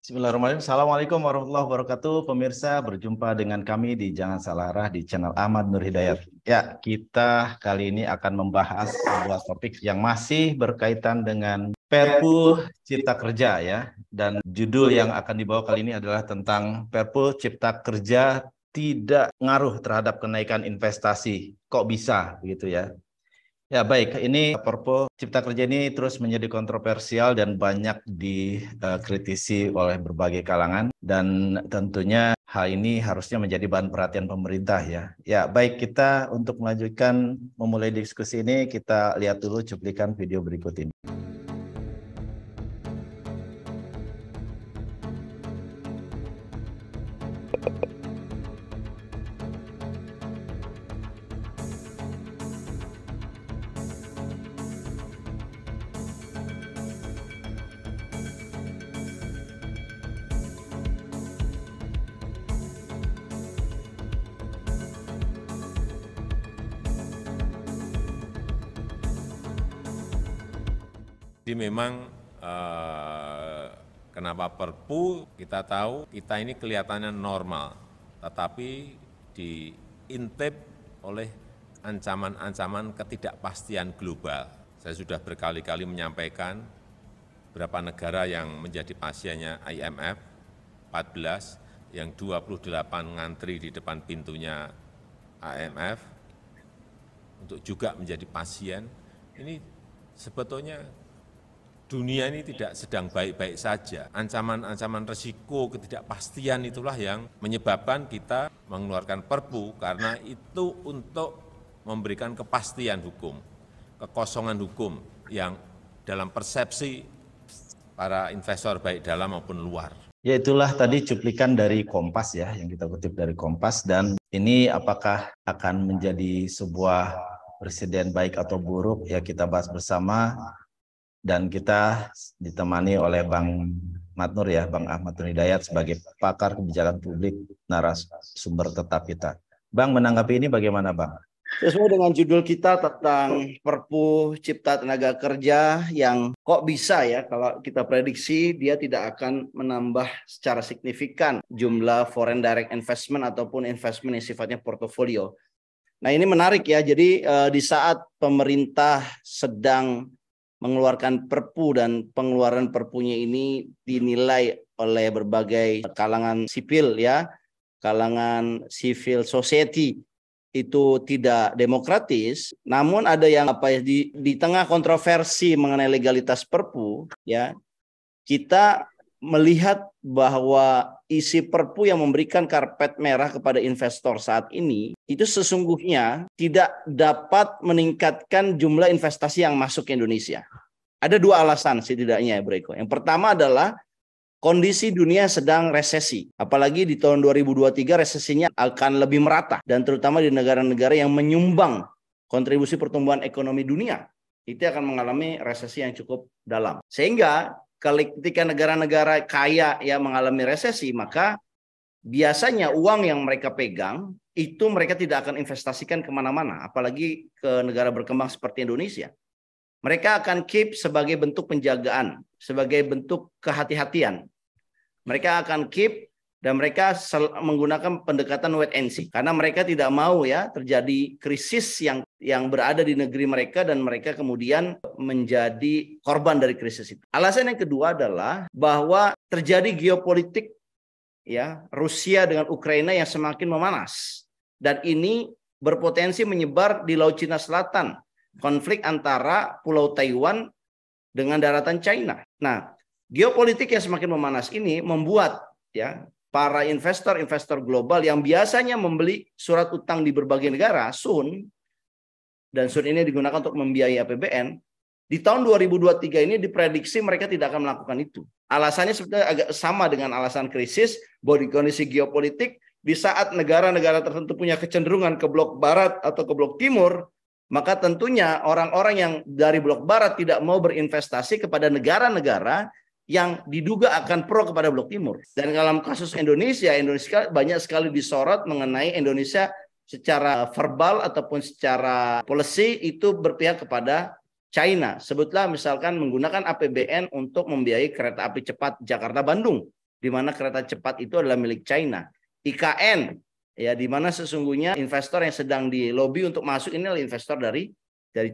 Bismillahirrahmanirrahim. Assalamualaikum warahmatullahi wabarakatuh. Pemirsa, berjumpa dengan kami di Jangan Salah Arah di channel Ahmad Nur Hidayat. Ya, kita kali ini akan membahas sebuah topik yang masih berkaitan dengan Perpu Cipta Kerja ya. Dan judul yang akan dibawa kali ini adalah tentang Perpu Cipta Kerja tidak ngaruh terhadap kenaikan investasi. Kok bisa begitu ya? Ya baik, ini Perpu Cipta Kerja ini terus menjadi kontroversial dan banyak dikritisi oleh berbagai kalangan dan tentunya hal ini harusnya menjadi bahan perhatian pemerintah ya. Ya baik, kita untuk melanjutkan memulai diskusi ini kita lihat dulu cuplikan video berikut ini. Jadi memang kenapa Perpu kita tahu kita ini kelihatannya normal, tetapi diintip oleh ancaman-ancaman ketidakpastian global. Saya sudah berkali-kali menyampaikan berapa negara yang menjadi pasiennya IMF, 14, yang 28 ngantri di depan pintunya IMF untuk juga menjadi pasien. Ini sebetulnya dunia ini tidak sedang baik-baik saja. Ancaman-ancaman risiko ketidakpastian itulah yang menyebabkan kita mengeluarkan Perpu, karena itu untuk memberikan kepastian hukum, kekosongan hukum yang dalam persepsi para investor baik dalam maupun luar. Ya itulah tadi cuplikan dari Kompas ya, yang kita kutip dari Kompas, dan ini apakah akan menjadi sebuah presiden baik atau buruk ya kita bahas bersama. Dan kita ditemani oleh Bang Matnur ya, Bang Ahmad Nur Hidayat sebagai pakar kebijakan publik narasumber tetap kita. Bang, menanggapi ini bagaimana Bang? Sesuai dengan judul kita tentang Perpu Cipta Tenaga Kerja yang kok bisa ya kalau kita prediksi dia tidak akan menambah secara signifikan jumlah foreign direct investment ataupun investment yang sifatnya portofolio. Nah ini menarik ya, jadi di saat pemerintah sedang mengeluarkan Perpu dan pengeluaran Perpunya ini dinilai oleh berbagai kalangan sipil ya, kalangan civil society itu tidak demokratis. Namun ada yang di tengah kontroversi mengenai legalitas Perpu ya, kita melihat bahwa isi Perpu yang memberikan karpet merah kepada investor saat ini itu sesungguhnya tidak dapat meningkatkan jumlah investasi yang masuk ke Indonesia. Ada dua alasan setidaknya ya Bro Eko. Yang pertama adalah kondisi dunia sedang resesi. Apalagi di tahun 2023 resesinya akan lebih merata, dan terutama di negara-negara yang menyumbang kontribusi pertumbuhan ekonomi dunia itu akan mengalami resesi yang cukup dalam. Sehingga ketika negara-negara kaya yang mengalami resesi, maka biasanya uang yang mereka pegang itu mereka tidak akan investasikan kemana-mana, apalagi ke negara berkembang seperti Indonesia. Mereka akan keep sebagai bentuk penjagaan, sebagai bentuk kehati-hatian. Mereka akan keep dan mereka menggunakan pendekatan wait and see, karena mereka tidak mau ya terjadi krisis yang berada di negeri mereka dan mereka kemudian menjadi korban dari krisis itu. Alasan yang kedua adalah bahwa terjadi geopolitik ya, Rusia dengan Ukraina yang semakin memanas, dan ini berpotensi menyebar di Laut Cina Selatan, konflik antara Pulau Taiwan dengan daratan China. Nah, geopolitik yang semakin memanas ini membuat ya para investor global yang biasanya membeli surat utang di berbagai negara, SUN, dan SUN ini digunakan untuk membiayai APBN, di tahun 2023 ini diprediksi mereka tidak akan melakukan itu. Alasannya sebetulnya agak sama dengan alasan krisis, bahwa di kondisi geopolitik, di saat negara-negara tertentu punya kecenderungan ke blok barat atau ke blok timur, maka tentunya orang-orang yang dari blok barat tidak mau berinvestasi kepada negara-negara yang diduga akan pro kepada blok timur. Dan dalam kasus Indonesia banyak sekali disorot mengenai Indonesia secara verbal ataupun secara policy itu berpihak kepada China. Sebutlah misalkan menggunakan APBN untuk membiayai kereta api cepat Jakarta-Bandung, di mana kereta cepat itu adalah milik China. IKN, ya, di mana sesungguhnya investor yang sedang dilobi untuk masuk ini adalah investor dari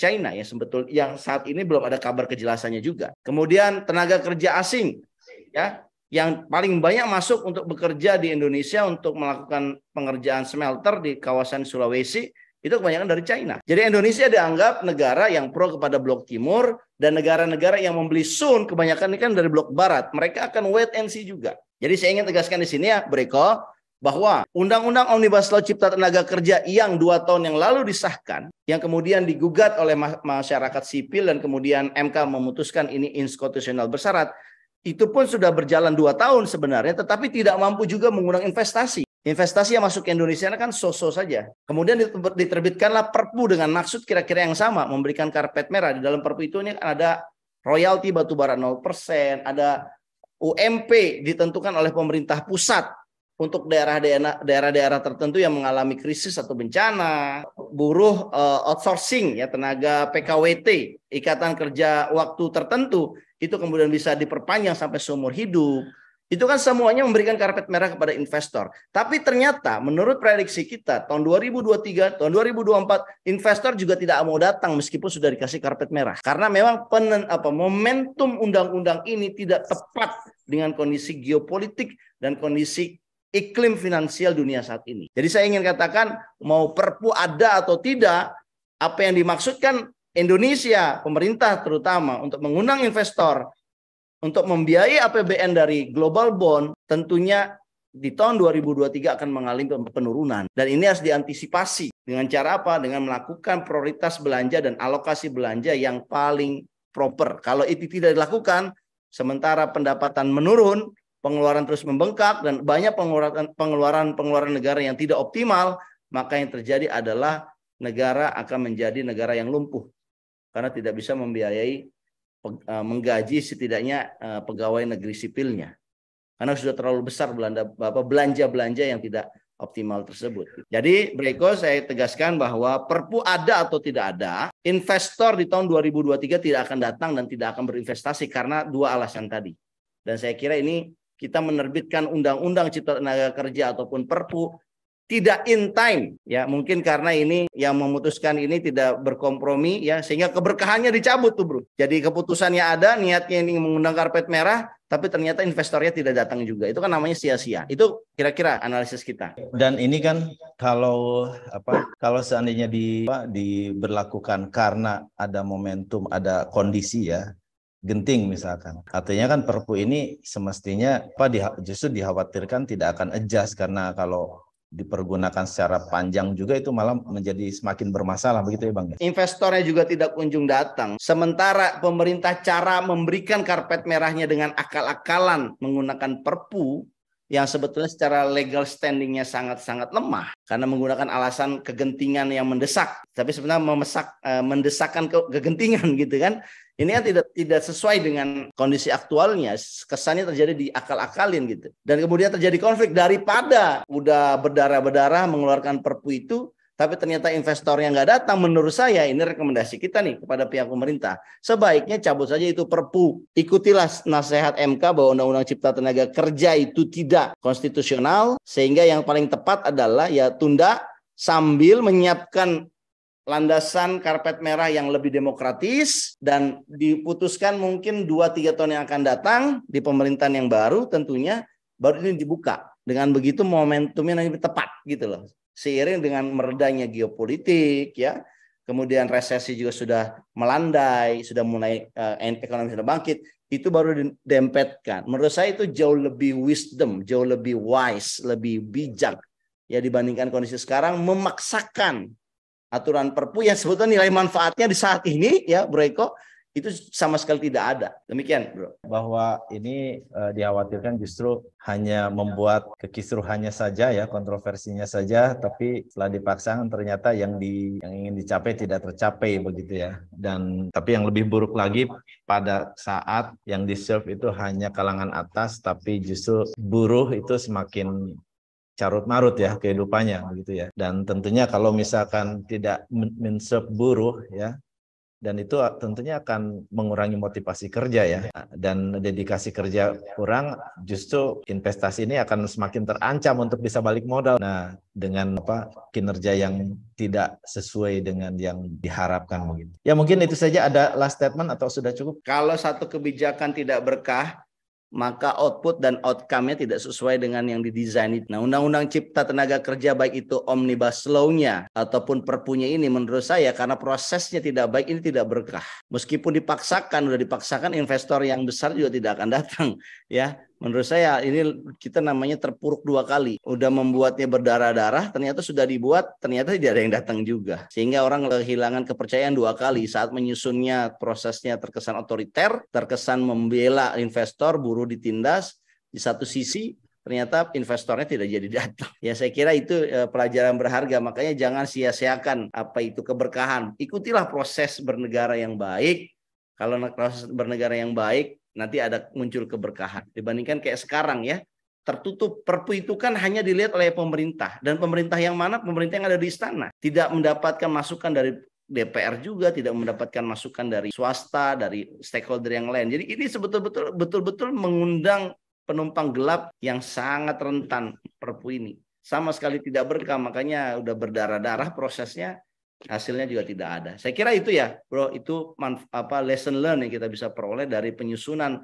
China yang saat ini belum ada kabar kejelasannya juga. Kemudian tenaga kerja asing, ya, yang paling banyak masuk untuk bekerja di Indonesia untuk melakukan pengerjaan smelter di kawasan Sulawesi itu kebanyakan dari China. Jadi Indonesia dianggap negara yang pro kepada blok timur, dan negara-negara yang membeli Sun kebanyakan ini kan dari blok barat. Mereka akan wait and see juga. Jadi saya ingin tegaskan di sini ya, Breko, bahwa Undang-Undang Omnibus Law Cipta Tenaga Kerja yang 2 tahun yang lalu disahkan, yang kemudian digugat oleh masyarakat sipil dan kemudian MK memutuskan ini inkonstitusional bersyarat, itu pun sudah berjalan 2 tahun sebenarnya, tetapi tidak mampu juga mengundang investasi. Investasi yang masuk ke Indonesia kan so-so saja. Kemudian diterbitkanlah Perpu dengan maksud kira-kira yang sama, memberikan karpet merah. Di dalam Perpu itu ini ada royalti batubara 0%, ada UMP ditentukan oleh pemerintah pusat untuk daerah-daerah tertentu yang mengalami krisis atau bencana, buruh outsourcing, ya, tenaga PKWT, ikatan kerja waktu tertentu, itu kemudian bisa diperpanjang sampai seumur hidup. Itu kan semuanya memberikan karpet merah kepada investor. Tapi ternyata menurut prediksi kita tahun 2023, tahun 2024 investor juga tidak mau datang meskipun sudah dikasih karpet merah. Karena memang momentum undang-undang ini tidak tepat dengan kondisi geopolitik dan kondisi iklim finansial dunia saat ini. Jadi saya ingin katakan, mau Perpu ada atau tidak, apa yang dimaksudkan Indonesia, pemerintah terutama untuk mengundang investor untuk membiayai APBN dari global bond, tentunya di tahun 2023 akan mengalami penurunan. Dan ini harus diantisipasi. Dengan cara apa? Dengan melakukan prioritas belanja dan alokasi belanja yang paling proper. Kalau itu tidak dilakukan, sementara pendapatan menurun, pengeluaran terus membengkak, dan banyak pengeluaran negara yang tidak optimal, maka yang terjadi adalah negara akan menjadi negara yang lumpuh. Karena tidak bisa membiayai menggaji setidaknya pegawai negeri sipilnya, karena sudah terlalu besar belanja-belanja yang tidak optimal tersebut. Jadi Breko, saya tegaskan bahwa Perpu ada atau tidak ada, investor di tahun 2023 tidak akan datang dan tidak akan berinvestasi karena 2 alasan tadi. Dan saya kira ini kita menerbitkan Undang-Undang Cipta Tenaga Kerja ataupun Perpu tidak in time, ya, mungkin karena ini yang memutuskan ini tidak berkompromi, ya, sehingga keberkahannya dicabut tuh, bro. Jadi keputusannya ada, niatnya ini mengundang karpet merah, tapi ternyata investornya tidak datang juga. Itu kan namanya sia-sia. Itu kira-kira analisis kita. Dan ini kan kalau seandainya diberlakukan karena ada momentum, ada kondisi, ya, genting misalkan. Artinya kan Perpu ini semestinya justru dikhawatirkan tidak akan adjust, karena kalau dipergunakan secara panjang juga itu malah menjadi semakin bermasalah, begitu ya Bang? Investornya juga tidak kunjung datang. Sementara pemerintah cara memberikan karpet merahnya dengan akal-akalan menggunakan Perpu yang sebetulnya secara legal standingnya sangat-sangat lemah karena menggunakan alasan kegentingan yang mendesak. Tapi sebenarnya mendesakkan kegentingan gitu kan. Ini kan tidak sesuai dengan kondisi aktualnya. Kesannya terjadi di akal-akalin gitu. Dan kemudian terjadi konflik daripada udah berdarah-berdarah mengeluarkan Perpu itu, tapi ternyata investornya nggak datang. Menurut saya ini rekomendasi kita nih kepada pihak pemerintah. Sebaiknya cabut saja itu Perpu. Ikutilah nasihat MK bahwa Undang-Undang Cipta Tenaga Kerja itu tidak konstitusional. Sehingga yang paling tepat adalah ya tunda sambil menyiapkan landasan karpet merah yang lebih demokratis dan diputuskan mungkin 2-3 tahun yang akan datang di pemerintahan yang baru, tentunya baru ini dibuka. Dengan begitu momentumnya lebih tepat gitu loh. Seiring dengan meredanya geopolitik, ya, kemudian resesi juga sudah melandai, sudah mulai ekonomi sudah bangkit, itu baru didempetkan. Menurut saya itu jauh lebih wisdom, jauh lebih wise, lebih bijak ya dibandingkan kondisi sekarang memaksakan aturan Perpu yang sebetulnya nilai manfaatnya di saat ini, ya Bro Eko, itu sama sekali tidak ada. Demikian, Bro. Bahwa ini dikhawatirkan justru hanya membuat kekisruhannya saja, ya, kontroversinya saja, tapi setelah dipaksakan ternyata yang ingin dicapai tidak tercapai, begitu ya. Dan tapi yang lebih buruk lagi pada saat yang di-serve itu hanya kalangan atas, tapi justru buruh itu semakin carut marut ya kehidupannya, begitu ya. Dan tentunya kalau misalkan tidak men-serve buruh, ya, dan itu tentunya akan mengurangi motivasi kerja ya, dan dedikasi kerja kurang, justru investasi ini akan semakin terancam untuk bisa balik modal. Nah, dengan kinerja yang tidak sesuai dengan yang diharapkan mungkin. Ya mungkin itu saja. Ada last statement atau sudah cukup? Kalau satu kebijakan tidak berkah, maka output dan outcome-nya tidak sesuai dengan yang didesain. Nah, Undang-Undang Cipta Tenaga Kerja baik itu Omnibus Law-nya ataupun Perpunya ini menurut saya karena prosesnya tidak baik, ini tidak berkah. Meskipun udah dipaksakan, investor yang besar juga tidak akan datang ya. Menurut saya ini kita namanya terpuruk dua kali. Udah membuatnya berdarah-darah, ternyata sudah dibuat, ternyata tidak ada yang datang juga. Sehingga orang kehilangan kepercayaan dua kali. Saat menyusunnya prosesnya terkesan otoriter, terkesan membela investor, buruh ditindas. Di satu sisi ternyata investornya tidak jadi datang. Ya saya kira itu pelajaran berharga. Makanya jangan sia-siakan apa itu keberkahan. Ikutilah proses bernegara yang baik. Kalau proses bernegara yang baik, nanti ada muncul keberkahan. Dibandingkan kayak sekarang ya, tertutup. Perpu itu kan hanya dilihat oleh pemerintah. Dan pemerintah yang mana? Pemerintah yang ada di istana. Tidak mendapatkan masukan dari DPR juga, tidak mendapatkan masukan dari swasta, dari stakeholder yang lain. Jadi ini betul-betul mengundang penumpang gelap yang sangat rentan perpu ini. Sama sekali tidak berkah, makanya udah berdarah-darah prosesnya. Hasilnya juga tidak ada. Saya kira itu ya, bro, itu lesson learn yang kita bisa peroleh dari penyusunan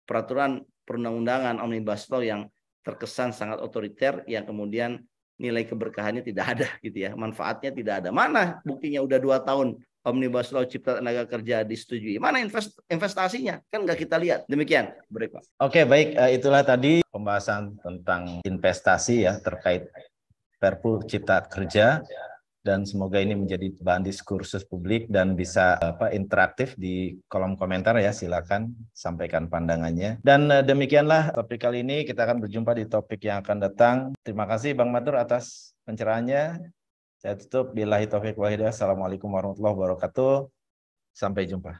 peraturan perundang-undangan Omnibus Law yang terkesan sangat otoriter, yang kemudian nilai keberkahannya tidak ada gitu ya, manfaatnya tidak ada. Mana buktinya udah 2 tahun Omnibus Law Cipta Tenaga Kerja disetujui, mana investasinya? Kan nggak kita lihat. Demikian, break Pak. Oke, baik, itulah tadi pembahasan tentang investasi ya terkait Perpu Cipta Kerja. Dan semoga ini menjadi bahan diskursus publik dan bisa interaktif di kolom komentar ya. Silakan sampaikan pandangannya. Dan demikianlah topik kali ini. Kita akan berjumpa di topik yang akan datang. Terima kasih Bang Matur atas pencerahannya. Saya tutup. Billahi taufiq wal hidayah. Assalamualaikum warahmatullahi wabarakatuh. Sampai jumpa.